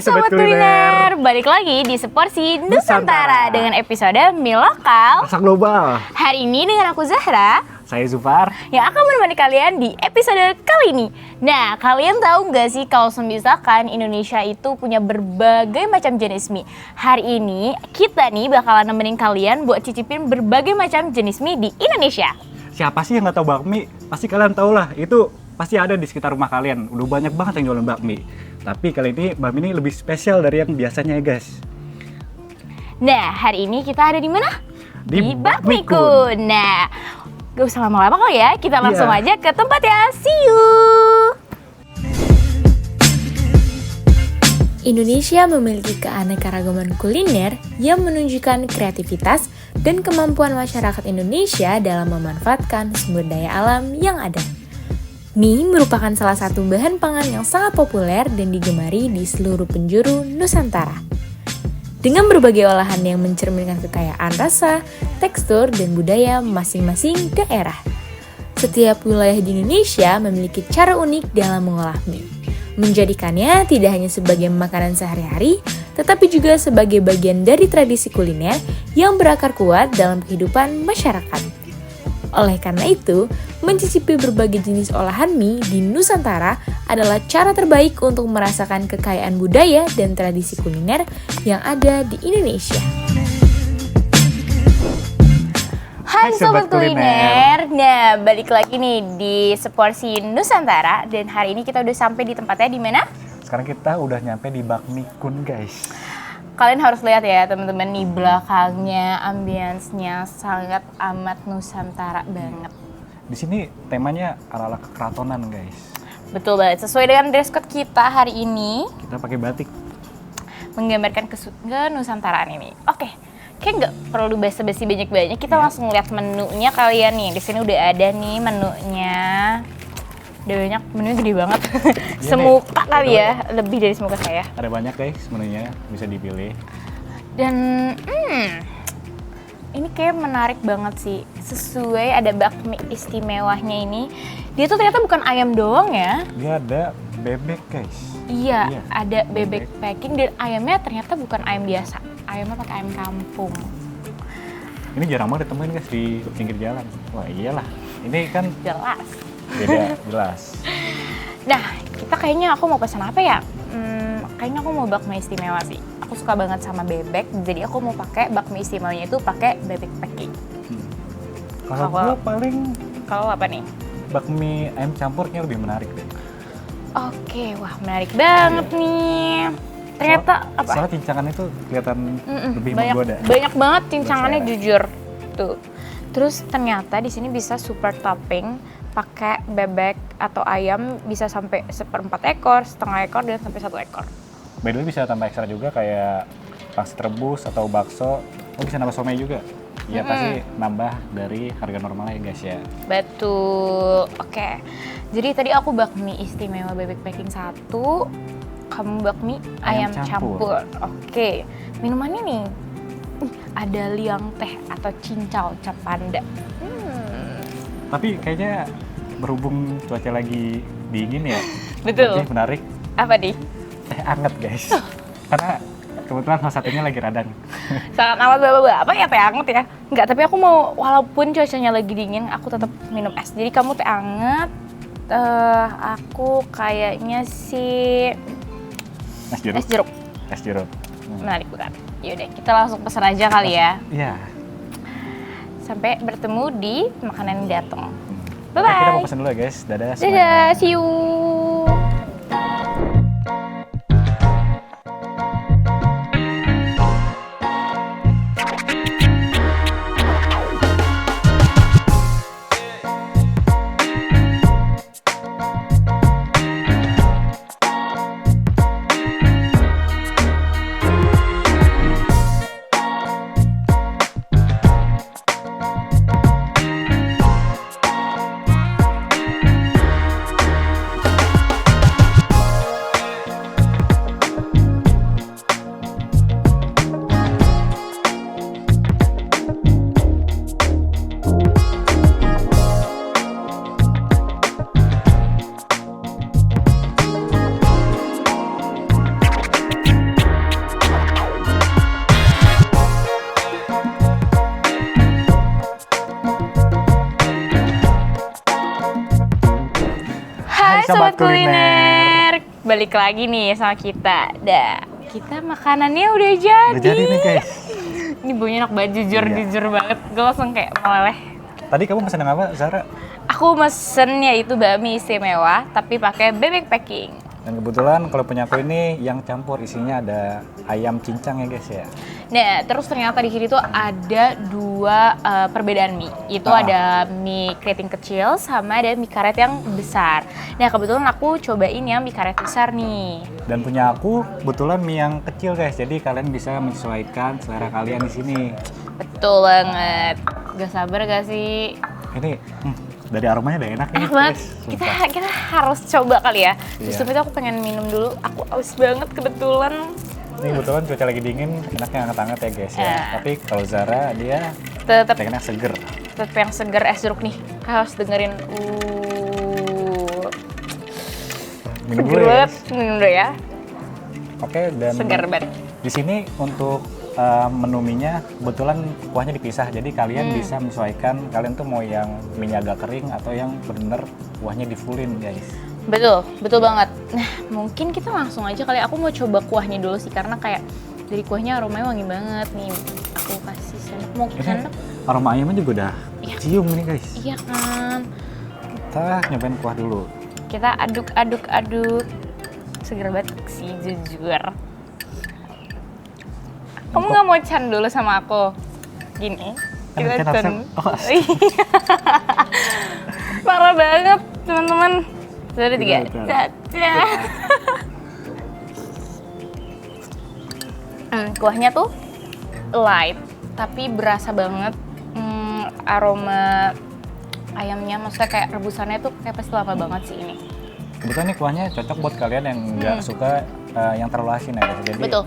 Sobat Kuliner, balik lagi di Seporsi Nusantara dengan episode Mie Lokal Rasa Global. Hari ini dengan aku Zahra, Saya Zufar, yang akan menemani kalian di episode kali ini. Nah, kalian tahu nggak sih kalau misalkan Indonesia itu punya berbagai macam jenis mie. Hari ini kita nih bakalan nemenin kalian buat cicipin berbagai macam jenis mie di Indonesia. siapa sih yang nggak tahu bakmi? Pasti kalian tahu lah, itu pasti ada di sekitar rumah kalian. Udah banyak banget yang jualan bakmi. Tapi kali ini bakmi ini lebih spesial dari yang biasanya ya guys. Nah, hari ini kita ada di mana? Di Bakmiku. Nah, gak usah lama-lama kali ya, kita langsung aja ke tempat ya. See you! Indonesia memiliki keanekaragaman kuliner yang menunjukkan kreativitas dan kemampuan masyarakat Indonesia dalam memanfaatkan sumber daya alam yang ada. Mie merupakan salah satu bahan pangan yang sangat populer dan digemari di seluruh penjuru Nusantara. Dengan berbagai olahan yang mencerminkan kekayaan rasa, tekstur, dan budaya masing-masing daerah. Setiap wilayah di Indonesia memiliki cara unik dalam mengolah mie, menjadikannya tidak hanya sebagai makanan sehari-hari, tetapi juga sebagai bagian dari tradisi kuliner yang berakar kuat dalam kehidupan masyarakat. Oleh karena itu, mencicipi berbagai jenis olahan mie di Nusantara adalah cara terbaik untuk merasakan kekayaan budaya dan tradisi kuliner yang ada di Indonesia. Hai Sobat Kuliner. Nah, balik lagi nih di Seporsi Nusantara dan hari ini kita udah sampai di tempatnya di mana? Sekarang kita udah nyampe di Bakmi Kun guys. Kalian harus lihat ya teman-teman, nih belakangnya ambience-nya sangat amat Nusantara banget. Di sini temanya ala-ala kekeratonan guys. Betul banget, sesuai dengan dress code kita hari ini Kita pakai batik. menggambarkan Nusantara ini. Oke, kayak nggak perlu basa-basi banyak-banyak, kita langsung lihat menunya kalian nih. Di sini udah ada nih menunya. Udah banyak, menunya gede banget. Semuka kali ya, lebih dari semuka saya. Ada banyak guys menunya, bisa dipilih. Dan ini kayak menarik banget sih. Sesuai ada bakmi istimewanya ini. Dia tuh ternyata bukan ayam doang ya. Dia ada bebek guys. Iya, ada bebek packing dan ayamnya ternyata bukan ayam biasa. Ayamnya pakai ayam kampung. Ini jarang banget ditemuin guys di pinggir jalan. Wah iyalah, ini kan Jelas. beda jelas. Nah, kita kayaknya aku mau pesan apa ya? Kayaknya aku mau bakmi istimewa sih. Aku suka banget sama bebek, jadi aku mau pakai bakmi istimewanya itu pakai bebek packing. Kalau gue paling Kalau apa nih? bakmi ayam campurnya lebih menarik deh. Oke, wah menarik banget nih. Ternyata apa? Soalnya cincangannya tuh kelihatan lebih banyak, menggoda. banyak banget cincangannya Biasa. jujur. Tuh. Terus ternyata di sini bisa super topping, pakai bebek atau ayam bisa sampai 1/4 ekor, setengah ekor dan sampai 1 ekor. By the way bisa tambah ekstra juga kayak pangsit rebus atau bakso. Oh bisa nambah somai juga. Ya pasti nambah dari harga normalnya ya guys ya. Betul. Oke. Jadi tadi aku bakmi istimewa bebek packing 1, kamu bakmi ayam campur. Oke. Minumannya nih ada liang teh atau cincau cap panda. Tapi kayaknya berhubung cuaca lagi dingin ya. Betul. Jadi menarik Apa nih? teh anget guys. Karena kebetulan salah satunya lagi radang. Sangat amat bapak-bapak. Apa ya teh anget ya? Enggak, tapi aku mau walaupun cuacanya lagi dingin, aku tetap minum es. Jadi kamu teh anget, aku kayaknya sih Es jeruk. es jeruk. Es jeruk. Menarik bukan? Yaudah, kita langsung pesan aja kali ya. Iya. Sampai bertemu di makanan yang datang. Oke, kita mau Bye-bye. pesan dulu ya guys. Dadah semuanya. Dadah, see you. Sobat Kuliner. Balik lagi nih sama kita. Kita makanannya udah jadi. Udah jadi nih guys. Ini baunya enak banget, jujur banget. Gue langsung kayak meleleh. Tadi kamu pesen yang apa, Zara? Aku mesen yaitu bakmi istimewa, tapi pakai bebek packing. Dan kebetulan kalau punya aku ini yang campur isinya ada ayam cincang ya guys ya. Nah, terus ternyata di sini tuh ada dua perbedaan mie. Itu ada mie keriting kecil sama ada mie karet yang besar. Nah, kebetulan aku cobain yang mie karet besar nih. Dan punya aku kebetulan mie yang kecil guys. Jadi kalian bisa menyesuaikan selera kalian di sini. Betul banget. Gak sabar gak sih? Ini dari aromanya udah enak nih. Enak banget. Guys, Kita harus coba kali ya. Iya. Justru itu aku pengen minum dulu. Aku haus banget kebetulan. Ini kebetulan cuaca lagi dingin, enaknya hangat-hangat ya guys ya. Tapi kalau Zara dia Tetap pengennya seger. yang seger es jeruk nih. Harus dengerin. Minum Seger dulu ya. banget. Guys. Minum dulu ya. Oke, dan Seger banget. di sini untuk menu mie-nya kebetulan kuahnya dipisah. Jadi kalian bisa menyesuaikan kalian tuh mau yang mie-nya agak kering atau yang bener-bener kuahnya di fullin guys. Betul banget. Nah, mungkin kita langsung aja kali. Aku mau coba kuahnya dulu sih, karena kayak dari kuahnya aromanya wangi banget nih. Aku kasih sendok. Mau Ini sendok? aroma ayamnya juga udah Iya. cium nih guys. Iya kan. Kita nyobain kuah dulu. Kita aduk. Seger banget sih, jujur. Kamu nggak mau can dulu sama aku? Gini. Kan Kita harusnya- can. oh, Parah banget, teman-teman. Satu, tiga. Betul. Kuahnya tuh light, tapi berasa banget aroma ayamnya. Maksudnya kayak rebusannya tuh kayak pasti lama banget sih ini. Kebetulan nih kuahnya cocok buat kalian yang nggak suka yang terlalu asin ya guys. Jadi Betul.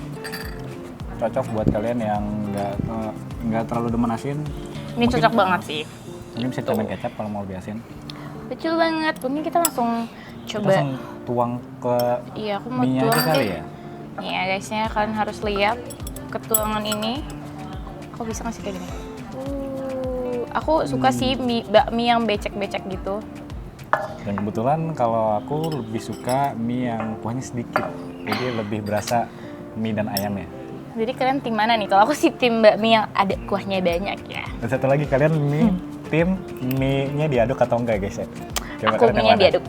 cocok buat kalian yang nggak terlalu demen asin. Ini cocok banget sih. Ini bisa tambahin kecap kalau mau lebih asin. Betul banget. Mungkin kita langsung Kita coba. langsung tuang ke Iya, aku mau mie-nya tuang aja kali deh. ya. Nih ya guysnya, kalian harus lihat ketuangan ini. Kok bisa ngasih kayak gini? Aku suka sih bakmi yang becek-becek gitu. Dan kebetulan kalau aku lebih suka mie yang kuahnya sedikit. Jadi lebih berasa mie dan ayam ya. Jadi kalian tim mana nih? Kalau aku sih tim bakmi yang ada kuahnya banyak ya. Dan satu lagi kalian tim mie-nya diaduk atau enggak guys ya? Coba Aku kalian yang mie-nya mana? diaduk.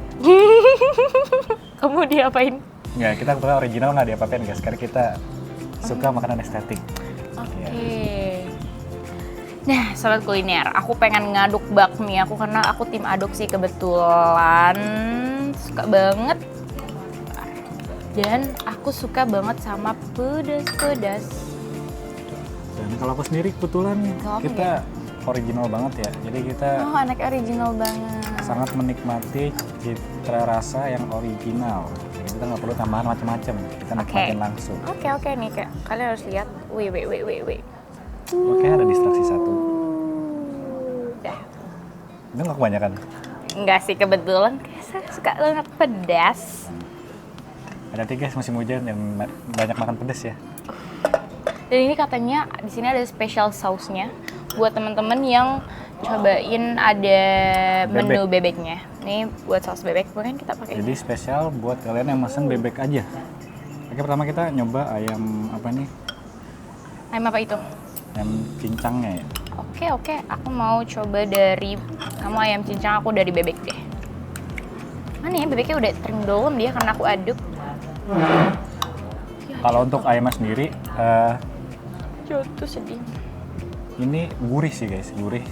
Kamu diapain? Nggak, kita kebetulan original nggak diapa-apain guys. Karena kita suka makanan estetik. Oke. Nah, sobat kuliner, aku pengen ngaduk bakmi aku karena aku tim aduk sih kebetulan. Suka banget. Dan aku suka banget sama pedas-pedas. Dan kalau aku sendiri kebetulan Kalau aku kita original banget ya. Jadi kita Oh, anak original banget. sangat menikmati citra rasa yang original. Jadi kita nggak perlu tambahan macam-macam. Kita nikmatin langsung. Oke nih, kayak kalian harus lihat. Wih. Oke, ada distraksi satu. Udah. Itu nggak kebanyakan. Enggak sih, kebetulan kayak saya suka banget pedas. Ada tiga musim hujan yang banyak makan pedas ya. Dan ini katanya di sini ada special sausnya buat teman-teman yang cobain ada menu bebeknya. Nih buat saus bebek, mungkin kita pakai. Jadi spesial buat kalian yang mesen bebek aja. Oke, pertama kita nyoba ayam apa nih? Ayam apa itu? Ayam cincangnya ya. Oke, aku mau coba dari kamu ayam cincang, aku dari bebek deh. Mana ya, bebeknya udah tenggelam dia karena aku aduk. Kalau untuk ayamnya sendiri, Jatuh sedih. ini gurih sih guys, gurih.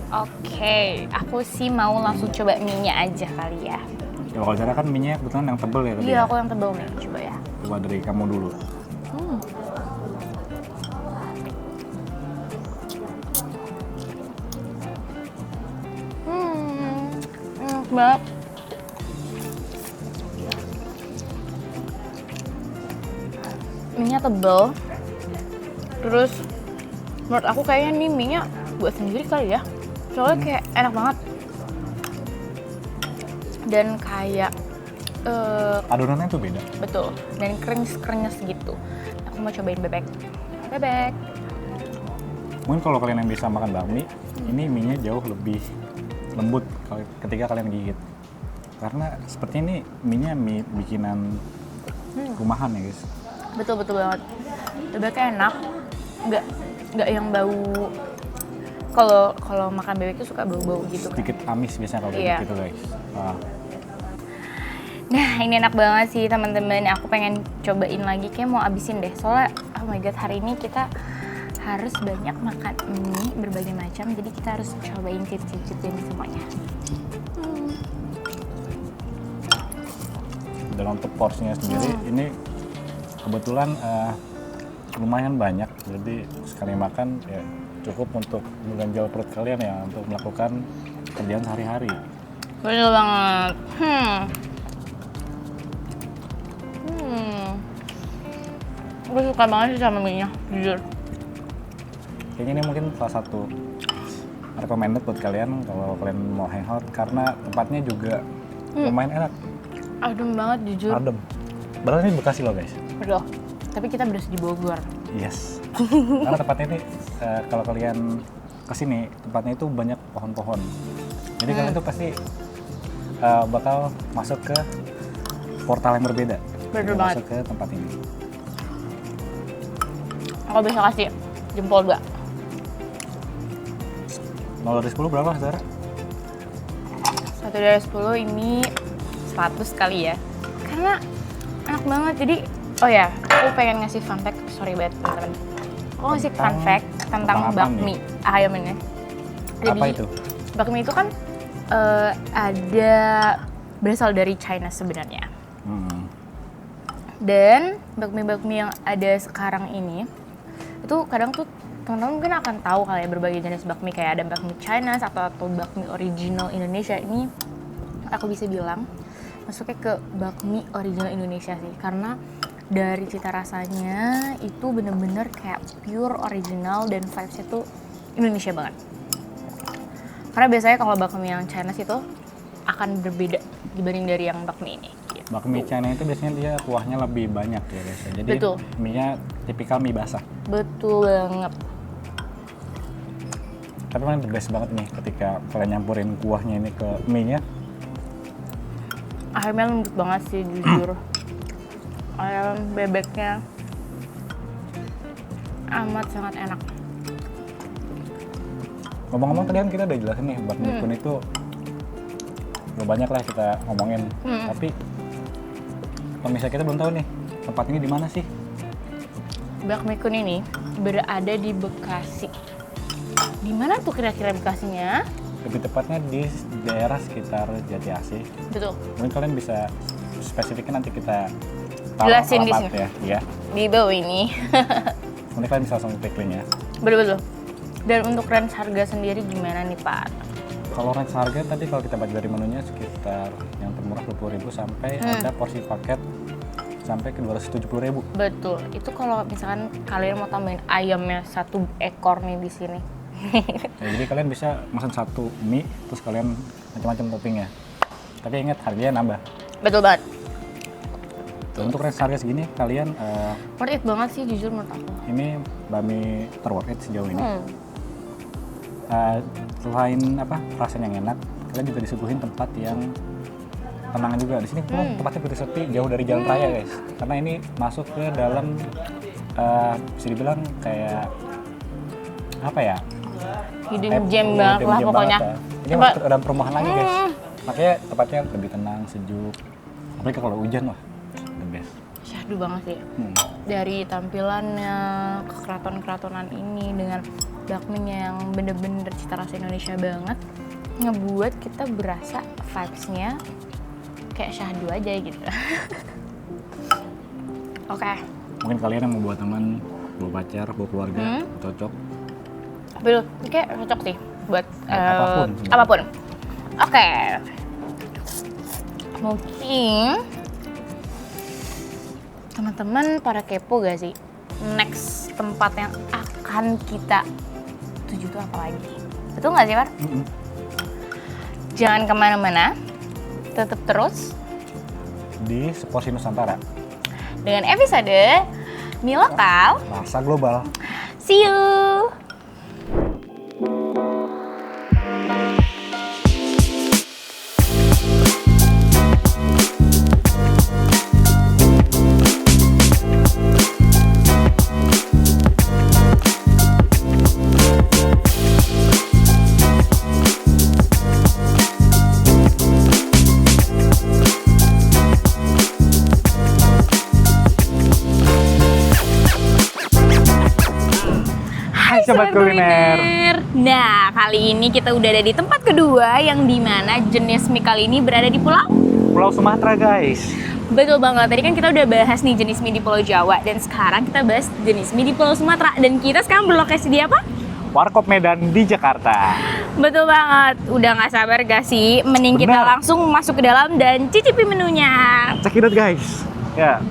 Oke, aku sih mau langsung coba mie-nya aja kali ya. Ya, kalau cara kan mie-nya kebetulan yang tebel ya tadi. Iya, ya. aku yang tebel nih, coba ya. Coba dari kamu dulu. Enak banget. Mie-nya tebel. Terus menurut aku kayaknya nih mie-nya buat sendiri kali ya. Soalnya kayak enak banget. Dan kayak Adonannya tuh beda. betul, dan krenyes gitu. Aku mau cobain bebek. Mungkin kalau kalian yang bisa makan bakmi, ini mie-nya jauh lebih lembut ketika kalian gigit. Karena seperti ini mie-nya mie bikinan rumahan ya guys. Betul banget. Bebeknya enak, nggak yang bau. Kalau makan bebek itu suka bau-bau gitu. Sedikit amis biasanya kalau Iya. bebek gitu guys. Wah. Nah ini enak banget sih teman-teman. Aku pengen cobain lagi, kayak mau abisin deh. Soalnya oh my god, hari ini kita harus banyak makan mie berbagai macam. Jadi kita harus cobain cicip-cicipin semuanya. Dan untuk porsinya sendiri ini kebetulan lumayan banyak, jadi sekali makan ya cukup untuk mengganjal perut kalian ya, untuk melakukan kerjaan sehari-hari. Betul banget. Gue suka banget sih sama mie-nya, jujur. Kayaknya ini mungkin salah satu recommended buat kalian kalau kalian mau hangout, karena tempatnya juga lumayan enak, Adem banget jujur. adem. Padahal ini Bekasi loh guys. Betul. Tapi kita berasa di Bogor. Yes. Karena tempatnya ini kalau kalian kesini, tempatnya itu banyak pohon-pohon. Jadi kalian tuh pasti bakal masuk ke portal yang berbeda. Betul Jadi banget. Masuk ke tempat ini. Aku bisa kasih jempol 2. 0 dari 10 berapa saudara? 1 dari 10 ini 100 kali ya. Karena enak banget. Jadi, oh ya, aku pengen ngasih fun fact. Sorry banget teman-teman. Aku ngasih fun fact tentang apa bakmi ayam ini. Jadi, Apa itu? bakmi itu kan ada berasal dari China sebenarnya. Dan bakmi-bakmi yang ada sekarang ini itu kadang tuh teman-teman mungkin akan tahu kali ya berbagai jenis bakmi, kayak ada bakmi China atau bakmi original Indonesia. Ini aku bisa bilang masuknya ke bakmi original Indonesia sih, karena dari cita rasanya itu bener-bener kayak pure original dan vibes-nya tuh Indonesia banget. Karena biasanya kalau bakmi yang China itu akan berbeda dibanding dari yang bakmi ini. Bakmi China itu biasanya dia kuahnya lebih banyak ya guys. Jadi Betul. mie-nya tipikal mie basah. Betul banget. Tapi memang the best banget nih ketika kalian nyampurin kuahnya ini ke mie-nya. Ayamnya lembut banget sih jujur. Ayam bebeknya amat sangat enak. Ngomong-ngomong tadi kan kita udah jelasin nih bakmi kun itu udah banyak lah kita ngomongin. Tapi pemirsa kita belum tahu nih tempat ini di mana sih? Bakmi kun ini berada di Bekasi. Di mana tuh kira-kira Bekasinya? Lebih tepatnya di daerah sekitar Jati Asih. Betul. Mungkin kalian bisa spesifiknya nanti kita taruh Jelasin di alamat sini. ya. Iya. Di bawah ini. Nanti kalian bisa langsung klik linknya. Betul-betul. Dan untuk range harga sendiri gimana nih Pak? Kalau range harga tadi kalau kita baca dari menunya sekitar yang termurah 20.000 sampai ada porsi paket sampai ke 270.000. Betul. Itu kalau misalkan kalian mau tambahin ayamnya 1 ekor nih di sini. Ya, jadi kalian bisa pesan 1 mie terus kalian macam-macam toppingnya. Tapi ingat harganya nambah. Betul banget. Dan untuk range harga segini kalian Worth it banget sih jujur menurut aku. ini bakmi terworth it sejauh ini. Selain rasanya yang enak, kalian juga disuguhin tempat yang tenang juga. Di sini pun tempatnya begitu sepi, jauh dari jalan raya guys. Karena ini masuk ke dalam bisa dibilang kayak apa ya? Hidden gem banget lah pokoknya. Ini masuk ke dalam perumahan lagi guys. Makanya tempatnya lebih tenang, sejuk. Apalagi kalau hujan wah, the best. Syahdu banget sih. Dari tampilannya, keraton-keratonan ini dengan bakminya yang bener-bener cita rasa Indonesia banget, ngebuat kita berasa vibes-nya kayak syahdu aja gitu. Oke. Mungkin kalian yang mau bawa teman, bawa pacar, bawa keluarga, cocok. Betul, kayak cocok sih buat Apapun. apapun. Oke. Mungkin teman-teman pada kepo gak sih next tempat yang akan kita tuju tuh apa lagi? Betul nggak sih, Par? Jangan kemana-mana, tetap terus Di Seporsi Nusantara, dengan episode Mie Lokal. rasa global. See you! Hai Sobat Kuliner. Nah, kali ini kita udah ada di tempat kedua yang dimana jenis mie kali ini berada di Pulau Sumatera guys. Betul banget, tadi kan kita udah bahas nih jenis mie di Pulau Jawa dan sekarang kita bahas jenis mie di Pulau Sumatera. Dan kita sekarang berlokasi di apa? Warkop Medan di Jakarta. Betul banget, udah nggak sabar gak sih? Mending kita Benar. langsung masuk ke dalam dan cicipi menunya. Check it out guys. Ya.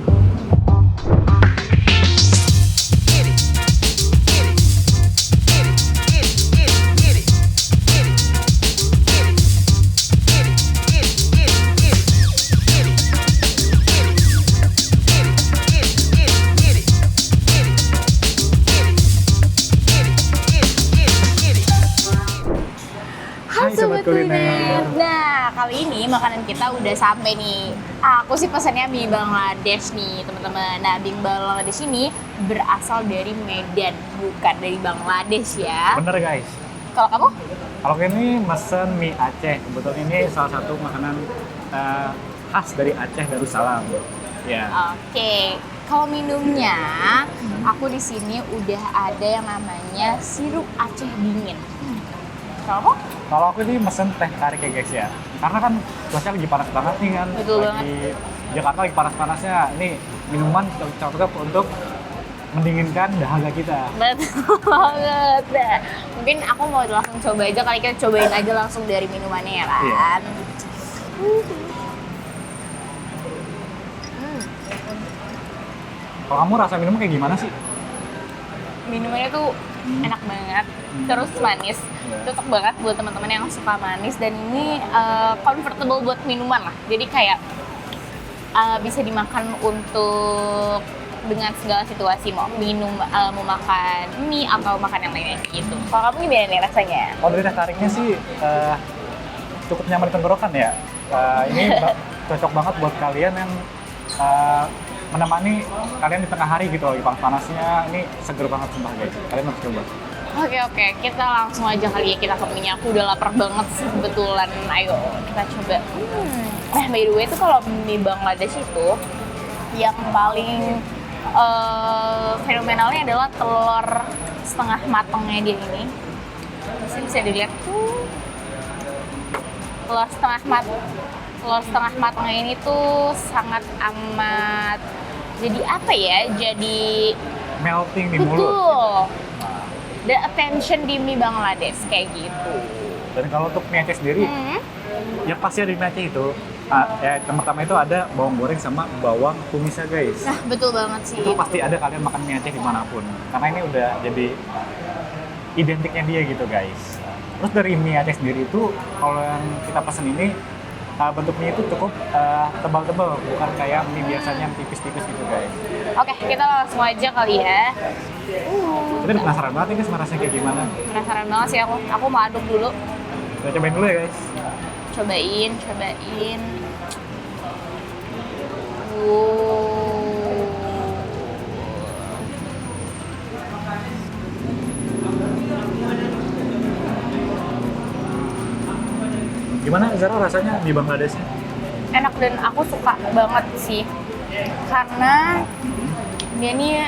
Hai Sobat Kuliner. Nah, kali ini makanan kita udah sampai nih. Aku sih pesannya mie Bangladesh nih, teman-teman. Nah, mie Bangladesh ini berasal dari Medan, bukan dari Bangladesh ya. Bener guys. Kalau kamu? Kalau ini mesen mie Aceh. Kebetulan ini salah satu makanan khas dari Aceh Darussalam. Ya. Oke. Kalau minumnya, aku di sini udah ada yang namanya sirup Aceh dingin. Kalau kamu? Kalau aku ini mesen teh tarik ya guys ya. Karena kan cuaca lagi panas banget nih kan. Betul lagi Jakarta lagi panas-panasnya. Ini minuman cocok untuk mendinginkan dahaga kita. Betul banget. Nah, mungkin aku mau langsung coba aja, kali kita cobain aja langsung dari minumannya ya kan. Iya. Kalau kamu rasa minum kayak gimana sih? Minumannya tuh enak banget, terus manis. Iya. Cocok banget buat teman-teman yang suka manis dan ini comfortable buat minuman lah. Jadi kayak bisa dimakan untuk dengan segala situasi, mau minum, mau makan mie atau makan yang lainnya gitu. Kalau kamu gimana nih rasanya? Kalau dari teh tariknya sih cukup nyaman di tenggorokan ya. Ini cocok banget buat kalian yang menemani kalian di tengah hari gitu lagi panas-panasnya. Ini seger banget sumpah guys. Kalian harus coba. Oke, kita langsung aja kali ya kita ke mie-nya. Aku udah lapar banget sih kebetulan. Ayo kita coba. Nah, by the way itu kalau mie Bangladesh itu yang paling fenomenalnya adalah telur setengah matangnya dia ini. Di sini bisa dilihat tuh telur setengah matangnya ini tuh sangat amat jadi apa ya? Jadi Melting di mulut. betul. The attention di mie Bangladesh kayak gitu. Dan kalau untuk mie Aceh sendiri, ya pasti ada di mie Aceh itu. Yang pertama itu ada bawang goreng sama bawang tumisnya guys. Nah, betul banget sih. Itu pasti ada kalian makan mie Aceh dimanapun. Karena ini udah jadi identiknya dia gitu guys. Terus dari mie Aceh sendiri itu, kalau yang kita pesen ini, bentuknya itu cukup tebal-tebal, bukan kayak mie biasanya yang tipis-tipis gitu guys. Oke, kita langsung aja kali ya. Kita udah penasaran banget ini rasanya kayak gimana. Penasaran banget sih aku. Aku mau aduk dulu. Kita cobain dulu ya guys. Cobain. Gimana Zara rasanya di Bangladesh? Enak dan aku suka banget sih. Karena dia ini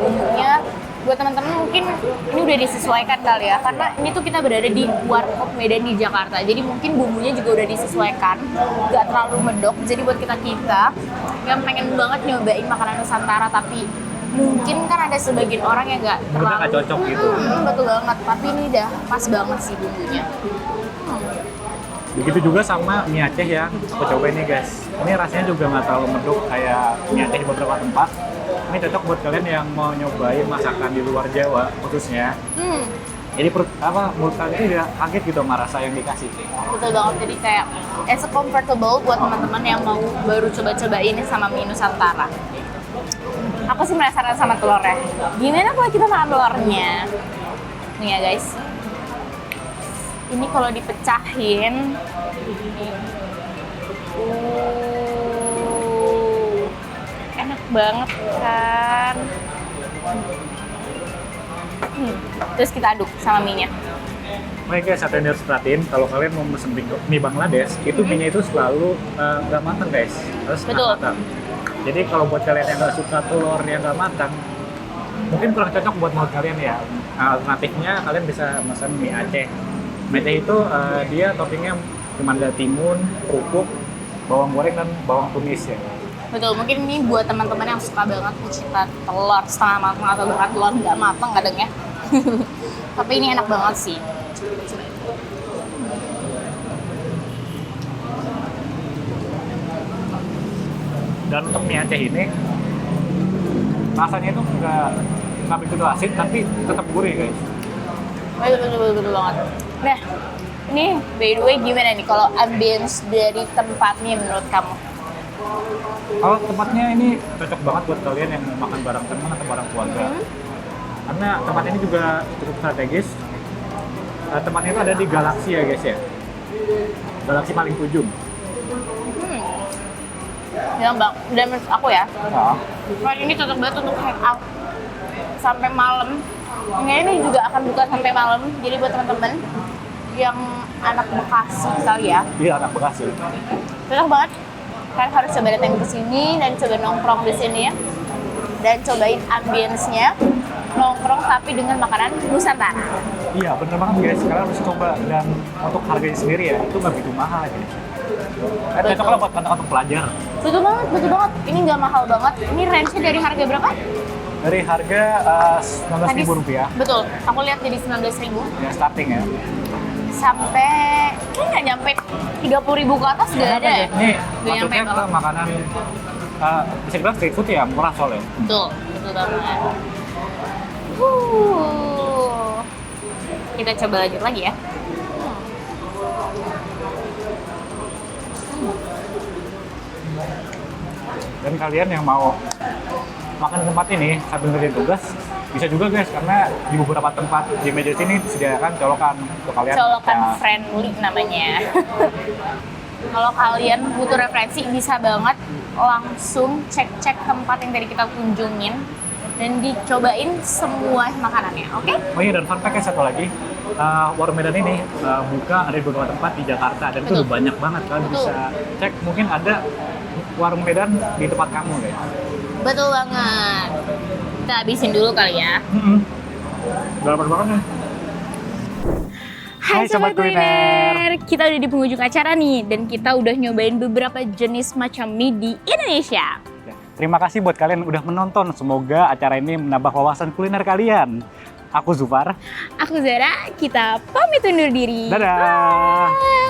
bumbunya buat teman-teman mungkin ini udah disesuaikan kali ya, karena ini tuh kita berada di Warkop Medan di Jakarta, jadi mungkin bumbunya juga udah disesuaikan, nggak terlalu medok. Jadi buat kita yang pengen banget nyobain makanan Nusantara tapi mungkin kan ada sebagian orang yang nggak terlalu nggak cocok gitu. Betul banget, tapi ini udah pas banget sih bumbunya. Begitu juga sama mie Aceh yang aku cobain nih guys. Ini rasanya juga nggak terlalu medok kayak mie Aceh di beberapa tempat. Ini cocok buat kalian yang mau nyobain masakan di luar Jawa khususnya. Jadi mulut kalian itu udah kaget gitu sama rasa yang dikasih. Betul banget, jadi kayak it's comfortable buat teman-teman yang mau baru coba-coba ini sama mie Nusantara. Aku sih penasaran sama telurnya. Gimana kalau kita makan telurnya? Nih ya guys. Ini kalau dipecahin, enak banget kan. Terus kita aduk sama mie-nya. Oke guys, satu yang harus perhatiin, kalau kalian mau pesen mie Bangladesh, itu mie-nya itu selalu nggak matang guys, harus setengah Betul. matang. Jadi kalau buat kalian yang nggak suka telur yang nggak matang, mungkin kurang cocok buat mulut kalian ya. Alternatifnya kalian bisa pesan mie Aceh. Mie Aceh itu dia toppingnya cuma ada timun, kerupuk, bawang goreng dan bawang tumis ya. Betul, mungkin ini buat teman-teman yang suka banget pecinta telur setengah matang atau bahkan telur nggak matang kadang ya. Tapi ini enak banget sih. Coba. Dan untuk mie Aceh ini rasanya itu nggak begitu asin tapi tetap gurih guys. Betul banget. Nah, ini by the way gimana nih kalau ambience dari tempatnya menurut kamu? Kalau tempatnya ini cocok banget buat kalian yang mau makan bareng teman atau bareng keluarga. Karena tempat ini juga cukup strategis. Tempatnya itu ada di Galaxy ya guys ya. Galaxy paling ujung. Ya bang, dan menurut aku ya, Nah, tempat ini cocok banget untuk hangout sampai malam. Ini juga akan buka sampai malam. Jadi buat teman-teman yang anak Bekasi kali ya, iya anak Bekasi. cocok banget. Kalian harus coba datang ke sini dan coba nongkrong di sini ya. Dan cobain ambience-nya nongkrong tapi dengan makanan Nusantara. Iya bener banget guys, kalian harus coba. Dan untuk harganya sendiri ya, itu nggak begitu mahal guys. Cocok lah buat kantong pelajar. Betul banget, betul banget. Ini nggak mahal banget. Ini range-nya dari harga berapa? Dari harga Rp19.000 Betul, aku lihat jadi 19.000 ya starting ya. sampai kayaknya nggak nyampe 30.000 ke atas nggak ada ya? Ini Nggak nyampe maksudnya ke banget. makanan bisa dibilang street food ya, murah soalnya. Betul, betul banget. Kita coba lanjut lagi ya. Dan kalian yang mau makan di tempat ini sambil ngerjain tugas bisa juga guys, karena di beberapa tempat di meja sini disediakan colokan untuk kalian. Colokan ya, friendly namanya. Kalau kalian butuh referensi bisa banget langsung cek-cek tempat yang tadi kita kunjungin dan dicobain semua makanannya, oke? Oh iya, dan fun fact satu lagi, Warung Medan ini buka ada di beberapa tempat di Jakarta dan itu Betul. udah banyak banget. Kalian Betul. bisa cek, mungkin ada Warung Medan di tempat kamu guys. Betul banget. Kita habisin dulu kali ya. Udah lapar banget nih. Hai Sobat Kuliner, kita udah di penghujung acara nih dan kita udah nyobain beberapa jenis macam mie di Indonesia. Ya, terima kasih buat kalian yang udah menonton. Semoga acara ini menambah wawasan kuliner kalian. Aku Zufar. Aku Zara, kita pamit undur diri. Dadah. Bye.